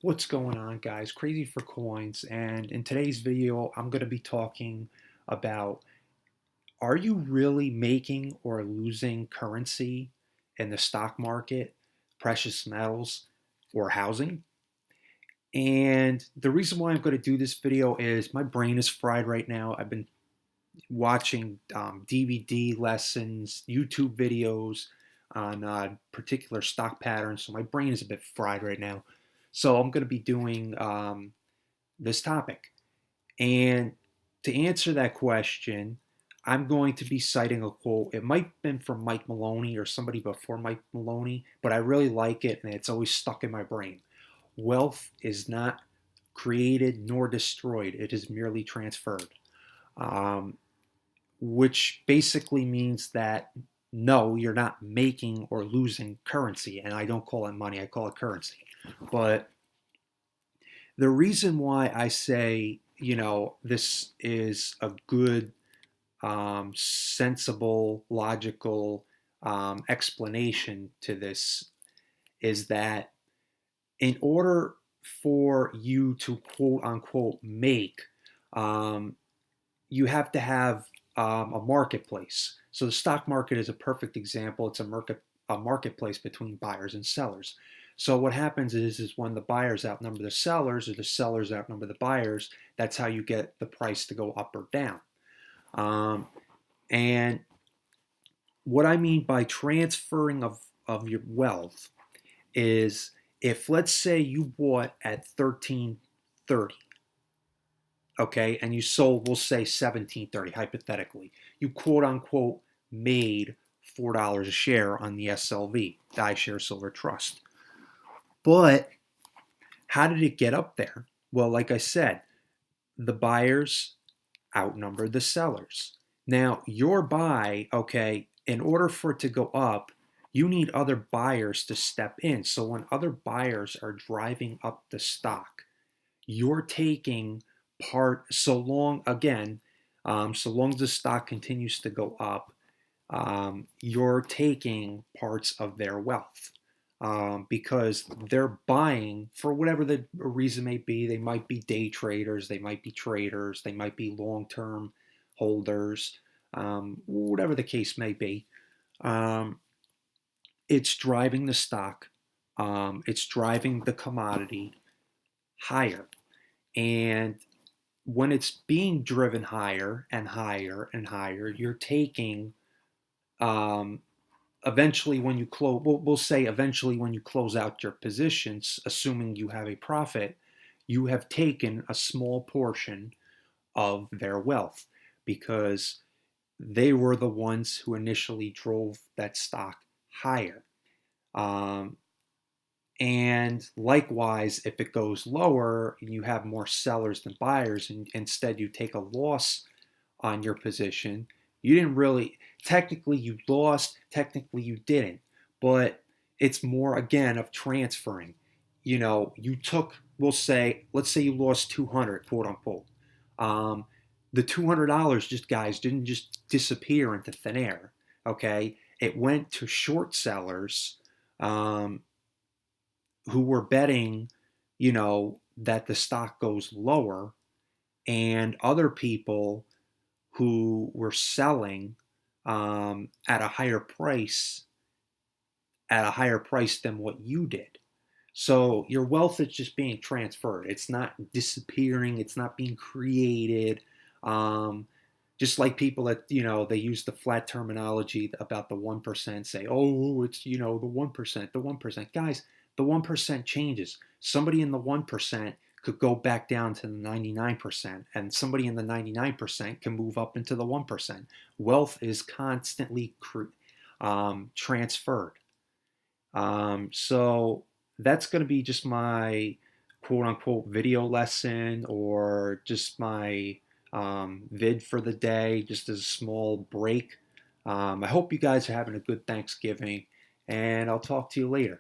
What's going on, guys? Crazy for Coins, and in today's video I'm going to be talking about, are you really making or losing currency in the stock market, precious metals, or housing? And the reason why I'm going to do this video is my brain is fried right now. I've been watching DVD lessons, YouTube videos on particular stock patterns, so my brain is a bit fried right now. So I'm going to be doing this topic. And to answer that question, I'm going to be citing a quote. It might have been from Mike Maloney or somebody before Mike Maloney, but I really like it and it's always stuck in my brain. Wealth is not created nor destroyed, it is merely transferred. Um, which basically means that no, you're not making or losing currency. And I don't call it money, I call it currency. But the reason why I say, this is a good, sensible, logical explanation to this is that in order for you to quote unquote make, um, you have to have a marketplace. So the stock market is a perfect example. It's a marketplace between buyers and sellers. So what happens is when the buyers outnumber the sellers or the sellers outnumber the buyers, that's how you get the price to go up or down. And what I mean by transferring of your wealth is, if let's say you bought at 1330, okay, and you sold, we'll say 1730, hypothetically, you quote unquote made $4 a share on the SLV, the iShares Silver Trust. But how did it get up there? Well, like I said, the buyers outnumbered the sellers. Now, your buy, okay, in order for it to go up, you need other buyers to step in. So when other buyers are driving up the stock, you're taking part, so long, again, so long as the stock continues to go up, you're taking parts of their wealth. Because they're buying for whatever the reason may be. They might be day traders, they might be traders, they might be long-term holders, whatever the case may be. It's driving the stock, it's driving the commodity higher. And when it's being driven higher and higher and higher, you're taking, um, eventually when you close, we'll say eventually when you close out your positions, assuming you have a profit, you have taken a small portion of their wealth because they were the ones who initially drove that stock higher. Um, and likewise, if it goes lower and you have more sellers than buyers, and instead you take a loss on your position, you didn't really, technically you lost, technically you didn't, but it's more again of transferring. You took, we'll say, let's say you lost 200, quote unquote. Um, the $200 just, guys, didn't just disappear into thin air. Okay, it went to short sellers, um, who were betting, that the stock goes lower, and other people who were selling, at a higher price, than what you did. So your wealth is just being transferred. It's not disappearing. It's not being created. Just like people that, they use the flat terminology about the 1%, say, oh, it's, the 1%, the 1%. Guys, the 1% changes. Somebody in the 1% could go back down to the 99%, and somebody in the 99% can move up into the 1%. Wealth is constantly transferred. So that's going to be just my quote unquote video lesson, or just my vid for the day, just as a small break. I hope you guys are having a good Thanksgiving, and I'll talk to you later.